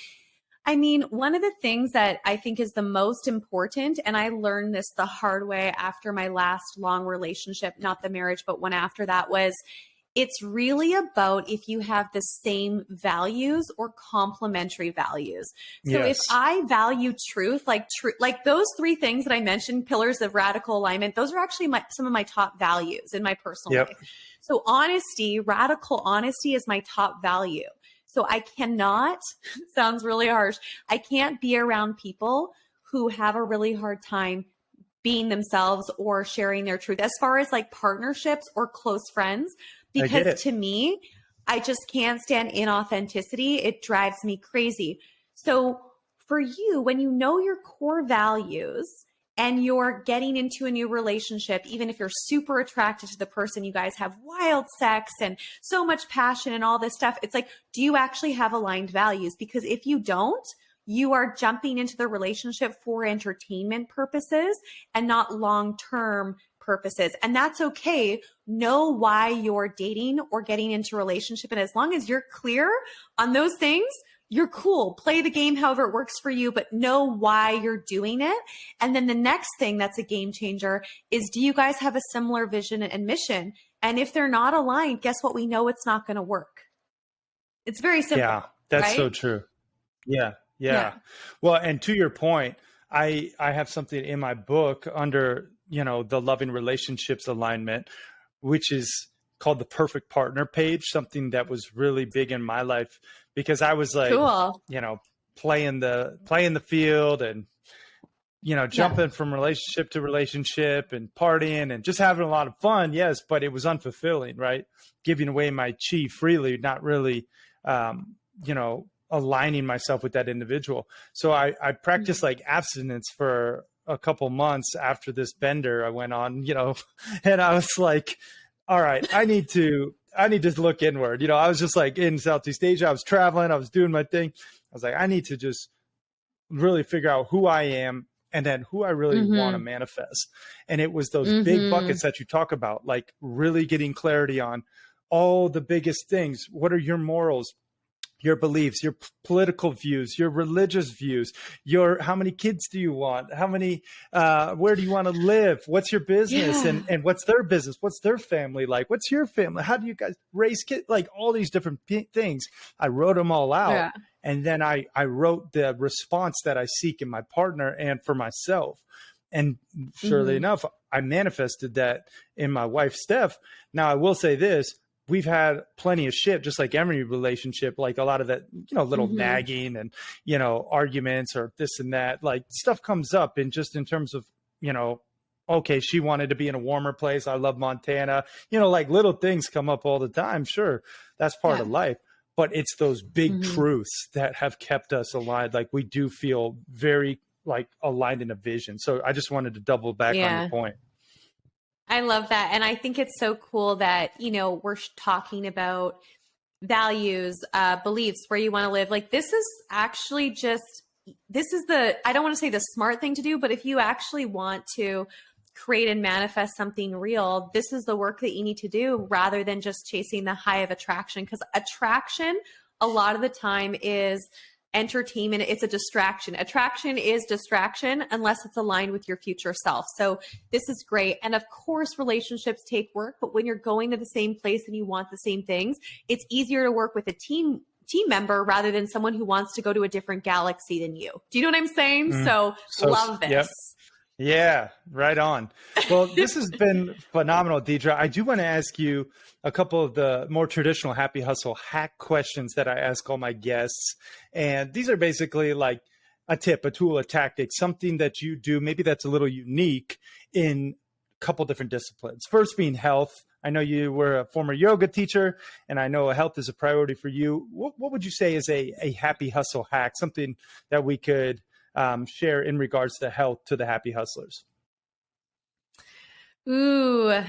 I mean, one of the things that I think is the most important, and I learned this the hard way after my last long relationship, not the marriage, but one after that, was it's really about if you have the same values or complementary values. So if I value truth, like those 3 things that I mentioned, pillars of radical alignment, those are actually some of my top values in my personal life. So honesty, radical honesty is my top value. So I cannot, sounds really harsh, I can't be around people who have a really hard time being themselves or sharing their truth as far as like partnerships or close friends. Because to me, I just can't stand inauthenticity. It drives me crazy. So for you, when you know your core values and you're getting into a new relationship, even if you're super attracted to the person, you guys have wild sex and so much passion and all this stuff, it's like, do you actually have aligned values? Because if you don't, you are jumping into the relationship for entertainment purposes and not long-term purposes. And that's okay. Know why you're dating or getting into a relationship. And as long as you're clear on those things, you're cool. Play the game however it works for you, but know why you're doing it. And then the next thing that's a game changer is, do you guys have a similar vision and mission? And if they're not aligned, guess what? We know it's not going to work. It's very simple. Yeah, that's right? so true. Yeah. Well, and to your point, I have something in my book under, the loving relationships alignment, which is called the perfect partner page, something that was really big in my life because I was like, cool. Playing the field and, jumping from relationship to relationship and partying and just having a lot of fun. Yes. But it was unfulfilling, right? Giving away my chi freely, not really, aligning myself with that individual. So I practiced like abstinence for a couple months after this bender I went on, and I was like, all right, I need to look inward. I was just like in Southeast Asia, I was traveling, I was doing my thing. I was like, I need to just really figure out who I am and then who I really want to manifest. And it was those big buckets that you talk about, like really getting clarity on all the biggest things. What are your morals? Your beliefs, your political views, your religious views, how many kids do you want? How many, where do you want to live? What's your business and what's their business? What's their family like? What's your family? How do you guys raise kids? Like all these different things. I wrote them all out. And then I wrote the response that I seek in my partner and for myself. And surely enough, I manifested that in my wife, Steph. Now I will say this. We've had plenty of shit, just like every relationship, like a lot of that, little nagging and, arguments or this and that, like stuff comes up. And just in terms of, okay, she wanted to be in a warmer place. I love Montana. Like little things come up all the time. Sure, that's part Yeah. of life. But it's those big Mm-hmm. truths that have kept us aligned. Like we do feel very like aligned in a vision. So I just wanted to double back on your Yeah. point. I love that. And I think it's so cool that, we're talking about values, beliefs, where you want to live. Like this is actually I don't want to say the smart thing to do, but if you actually want to create and manifest something real, this is the work that you need to do rather than just chasing the high of attraction. Because attraction, a lot of the time, is entertainment. It's a distraction. Attraction is distraction unless it's aligned with your future self. So this is great. And of course, relationships take work, but when you're going to the same place and you want the same things, it's easier to work with a team member rather than someone who wants to go to a different galaxy than you. Do you know what I'm saying? So love this. Yep. Yeah, right on. Well, this has been phenomenal, Deidre. I do want to ask you a couple of the more traditional happy hustle hack questions that I ask all my guests. And these are basically like a tip, a tool, a tactic, something that you do, maybe that's a little unique in a couple different disciplines. First being health. I know you were a former yoga teacher, and I know health is a priority for you. What would you say is a happy hustle hack, something that we could share in regards to health to the happy hustlers? Ooh,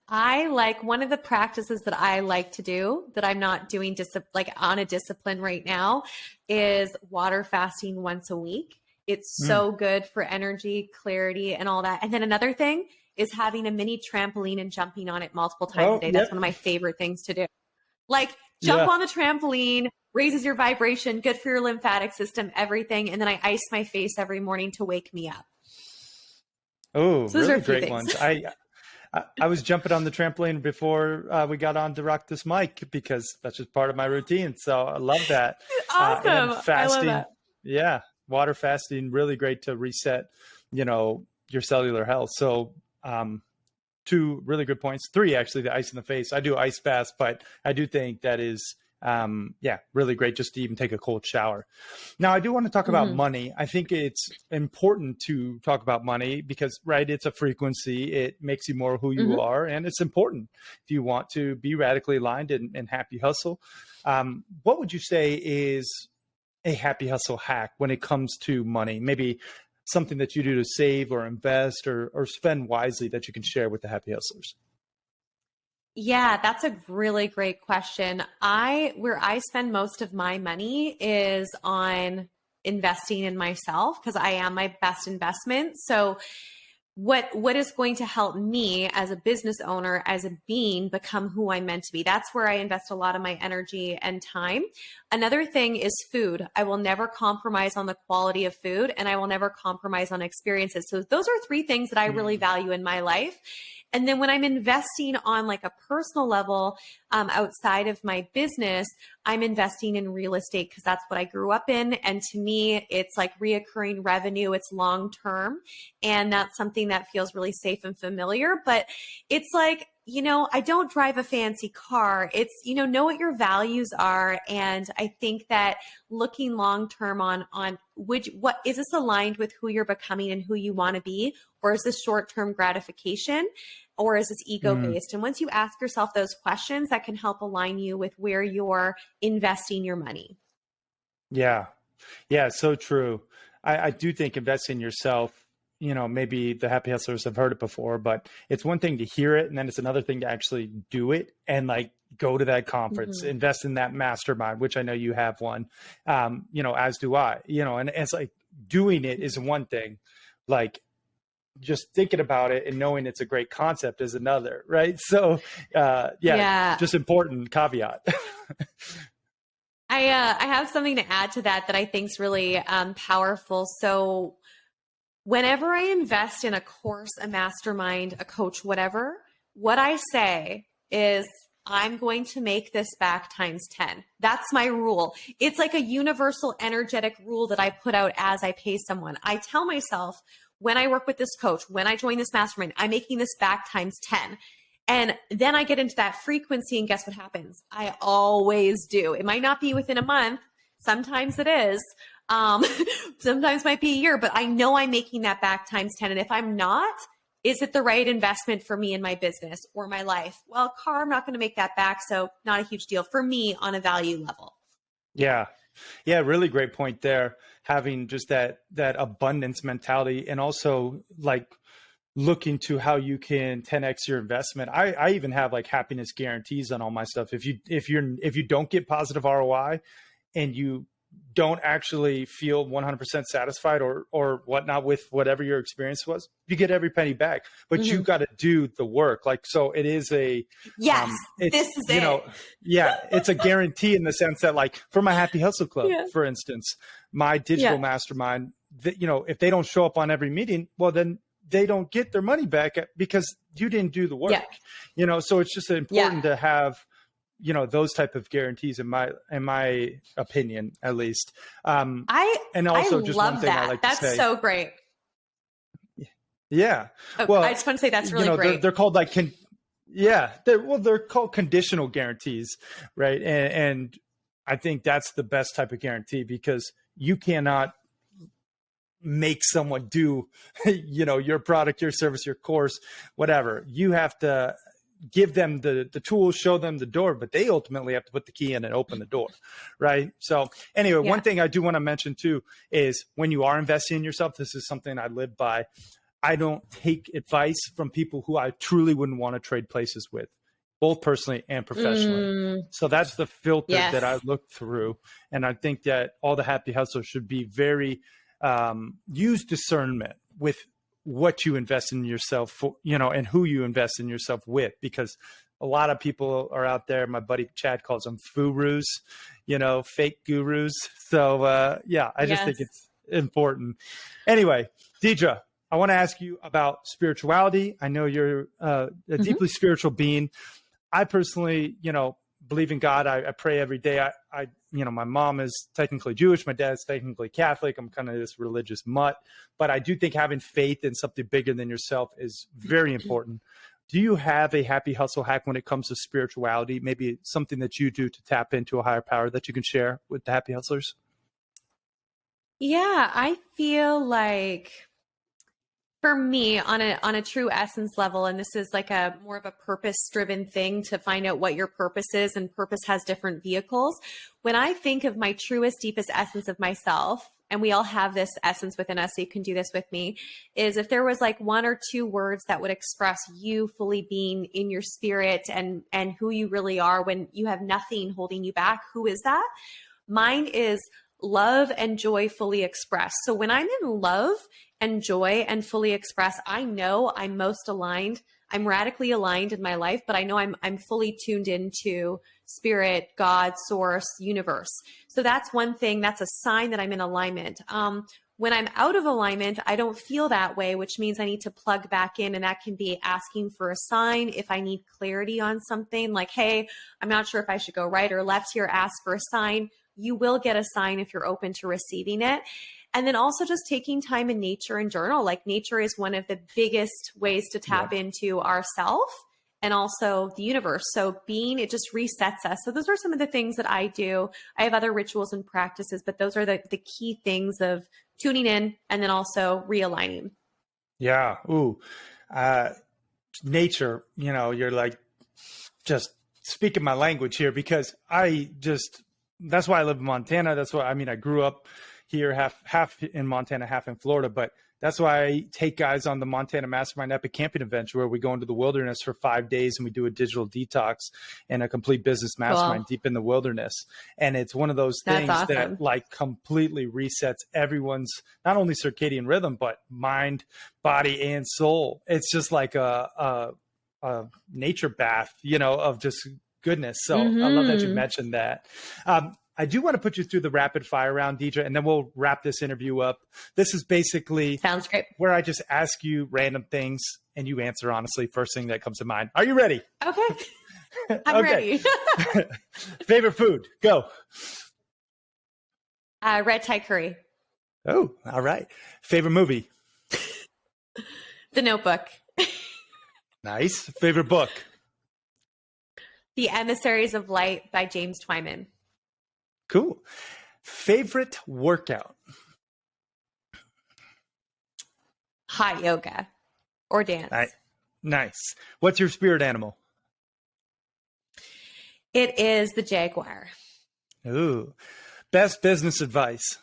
I like one of the practices that I like to do that I'm not doing like on a discipline right now is water fasting once a week. It's so good for energy, clarity, and all that. And then another thing is having a mini trampoline and jumping on it multiple times a day. That's one of my favorite things to do. Like jump on the trampoline, raises your vibration, good for your lymphatic system, everything. And then I ice my face every morning to wake me up. Oh, so really great ones. I was jumping on the trampoline before we got on to rock this mic because that's just part of my routine. So I love that. Awesome. Fasting, I love that. Yeah. Water fasting, really great to reset, your cellular health. So, 2 really good points. 3, actually, the ice in the face. I do ice baths, but I do think that is, really great just to even take a cold shower. Now, I do want to talk about money. I think it's important to talk about money because, right, it's a frequency. It makes you more who you are, and it's important if you want to be radically aligned and happy hustle. What would you say is a happy hustle hack when it comes to money? Maybe something that you do to save or invest or spend wisely that you can share with the happy hustlers? Yeah, that's a really great question. Where I spend most of my money is on investing in myself because I am my best investment. So what is going to help me as a business owner, as a being, become who I'm meant to be? That's where I invest a lot of my energy and time. Another thing is food. I will never compromise on the quality of food, and I will never compromise on experiences. So those are 3 things that I really value in my life. And then when I'm investing on like a personal level, outside of my business, I'm investing in real estate because that's what I grew up in. And to me, it's like reoccurring revenue. It's long-term. And that's something that feels really safe and familiar. But it's like, I don't drive a fancy car. It's, know what your values are. And I think that looking long-term on what is this aligned with who you're becoming and who you want to be? Or is this short-term gratification? Or is this ego-based? And once you ask yourself those questions, that can help align you with where you're investing your money. Yeah. Yeah. So true. I do think investing in yourself, maybe the happy hustlers have heard it before, but it's one thing to hear it. And then it's another thing to actually do it and like go to that conference, invest in that mastermind, which I know you have one, as do I, and it's like doing it is one thing, like just thinking about it and knowing it's a great concept is another, right? So, just important caveat. I have something to add to that I think is really powerful. So whenever I invest in a course, a mastermind, a coach, whatever, what I say is I'm going to make this back times 10. That's my rule. It's like a universal energetic rule that I put out as I pay someone. I tell myself, when I work with this coach, when I join this mastermind, I'm making this back times 10. And then I get into that frequency and guess what happens? I always do. It might not be within a month. Sometimes it is. Sometimes might be a year, but I know I'm making that back times 10. And if I'm not, is it the right investment for me in my business or my life? Well, car, I'm not going to make that back. So not a huge deal for me on a value level. Yeah. Yeah. Really great point there. Having just that abundance mentality, and also like looking to how you can 10x your investment. I even have like happiness guarantees on all my stuff. If you don't get positive ROI and you don't actually feel 100% satisfied or whatnot with whatever your experience was, you get every penny back, but you got to do the work. Like, so it is yes, this is it. Yeah, it's a guarantee in the sense that, like, for my Happy Hustle Club, for instance, my digital mastermind, that, if they don't show up on every meeting, well, then they don't get their money back because you didn't do the work, so it's just important to have, those type of guarantees in my opinion, at least. I just love one thing that. I like That's to say. so great. Yeah. Well, I just want to say that's really great. They're called like, they're called conditional guarantees, right? And I think that's the best type of guarantee, because you cannot make someone do, your product, your service, your course, whatever. You have to give them the tools, show them the door, but they ultimately have to put the key in and open the door. Right. So anyway, one thing I do want to mention too, is when you are investing in yourself, this is something I live by. I don't take advice from people who I truly wouldn't want to trade places with, both personally and professionally. So that's the filter that I look through. And I think that all the happy hustlers should be very, use discernment with what you invest in yourself for, and who you invest in yourself with, because a lot of people are out there. My buddy Chad calls them furus, fake gurus. So, I just think it's important. Anyway, Deidre, I want to ask you about spirituality. I know you're a deeply spiritual being. I personally, believe in God. I pray every day. My mom is technically Jewish. My dad's technically Catholic. I'm kind of this religious mutt, but I do think having faith in something bigger than yourself is very important. Do you have a happy hustle hack when it comes to spirituality? Maybe something that you do to tap into a higher power that you can share with the happy hustlers? Yeah, I feel like, for me, on a true essence level, and this is like a more of a purpose-driven thing to find out what your purpose is, and purpose has different vehicles. When I think of my truest, deepest essence of myself, and we all have this essence within us, so you can do this with me, is if there was like one or two words that would express you fully being in your spirit and who you really are when you have nothing holding you back, who is that? Mine is love and joy fully expressed. So when I'm in love and joy and fully expressed, I know I'm most aligned. I'm radically aligned in my life, but I know I'm fully tuned into spirit, God, source, universe. So that's one thing. That's a sign that I'm in alignment. When I'm out of alignment, I don't feel that way, which means I need to plug back in. And that can be asking for a sign. If I need clarity on something like, hey, I'm not sure if I should go right or left here, ask for a sign. You will get a sign if you're open to receiving it. And then also just taking time in nature and journal. Like, nature is one of the biggest ways to tap into ourself and also the universe. So it just resets us. So those are some of the things that I do. I have other rituals and practices, but those are the key things of tuning in and then also realigning. Yeah. Ooh, nature, you're like just speaking my language here, because that's why I live in Montana. That's why, I grew up here, half in Montana, half in Florida, but that's why I take guys on the Montana Mastermind Epic Camping Adventure, where we go into the wilderness for 5 days and we do a digital detox and a complete business mastermind deep in the wilderness. And it's one of those things that like completely resets everyone's not only circadian rhythm, but mind, body, and soul. It's just like a nature bath, of just goodness. So I love that you mentioned that. I do want to put you through the rapid fire round, Deidre, and then we'll wrap this interview up. This is basically sounds great, where I just ask you random things and you answer honestly, first thing that comes to mind. Are you ready? Okay. I'm ready. Favorite food? Go. Red Thai curry. Oh, all right. Favorite movie? The Notebook. Nice. Favorite book? The Emissaries of Light by James Twyman. Cool. Favorite workout? hot yoga or dance. Nice. What's your spirit animal? It is the jaguar. Ooh. Best business advice?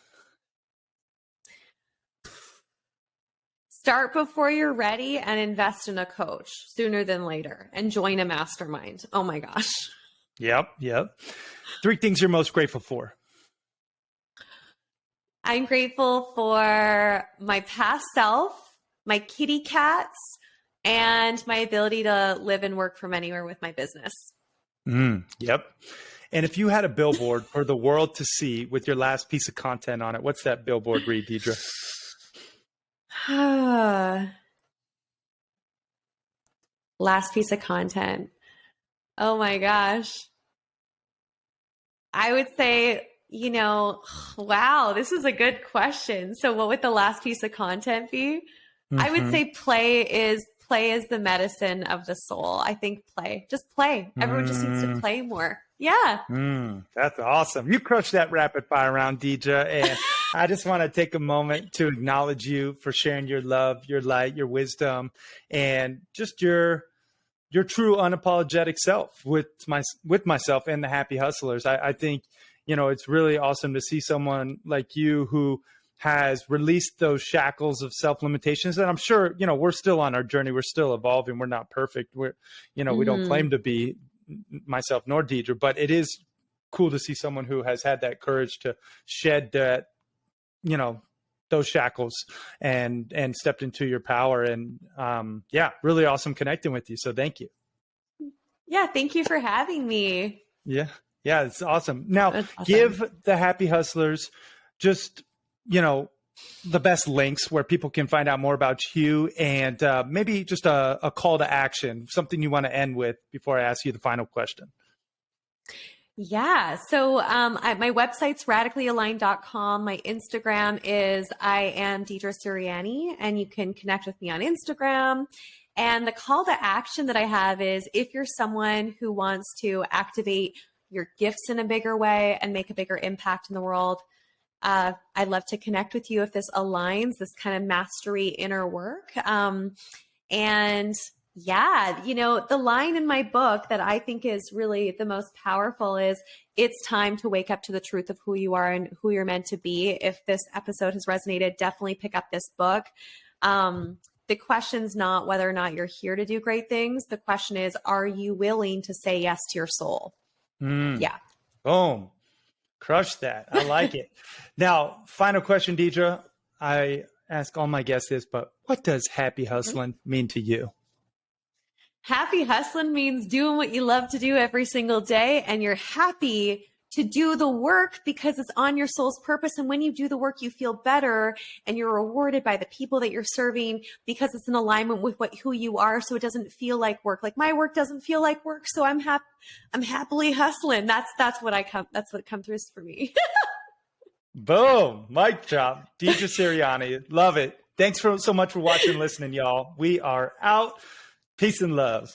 Start before you're ready and invest in a coach sooner than later and join a mastermind. Oh my gosh. Yep. 3 things you're most grateful for? I'm grateful for my past self, my kitty cats, and my ability to live and work from anywhere with my business. Yep. And if you had a billboard for the world to see with your last piece of content on it, what's that billboard read, Deidre? Last piece of content. Oh my gosh. I would say, wow, this is a good question. So what would the last piece of content be? I would say play is the medicine of the soul. I think just play. Everyone just needs to play more. Yeah. That's awesome. You crushed that rapid fire round, Deidre. And I just want to take a moment to acknowledge you for sharing your love, your light, your wisdom, and just your true unapologetic self with myself and the Happy Hustlers. I think, it's really awesome to see someone like you who has released those shackles of self-limitations. And I'm sure, we're still on our journey. We're still evolving. We're not perfect. We don't claim to be, myself nor Deidre, but it is cool to see someone who has had that courage to shed that, those shackles and stepped into your power. And really awesome connecting with you. So thank you. Yeah. Thank you for having me. Yeah, it's awesome. Now, awesome. Give the Happy Hustlers just, the best links where people can find out more about you, and maybe just a call to action, something you want to end with before I ask you the final question. Yeah. So my website's radicallyaligned.com. My Instagram is I am Deidre Sirianni, and you can connect with me on Instagram. And the call to action that I have is if you're someone who wants to activate your gifts in a bigger way and make a bigger impact in the world, I'd love to connect with you if this aligns, this kind of mastery inner work. And yeah, the line in my book that I think is really the most powerful is it's time to wake up to the truth of who you are and who you're meant to be. If this episode has resonated, definitely pick up this book. The question's not whether or not you're here to do great things. The question is, are you willing to say yes to your soul? Yeah. Boom. Crush that. I like it. Now, final question, Deidre. I ask all my guests this, but what does happy hustling mean to you? Happy hustling means doing what you love to do every single day, and you're happy to do the work because it's on your soul's purpose. And when you do the work, you feel better and you're rewarded by the people that you're serving because it's in alignment with who you are. So it doesn't feel like work. Like my work doesn't feel like work. So I'm happily hustling. That's what comes through for me. Boom. Mic drop. Deidre Sirianni. Love it. Thanks so much for watching and listening, y'all. We are out. Peace and love.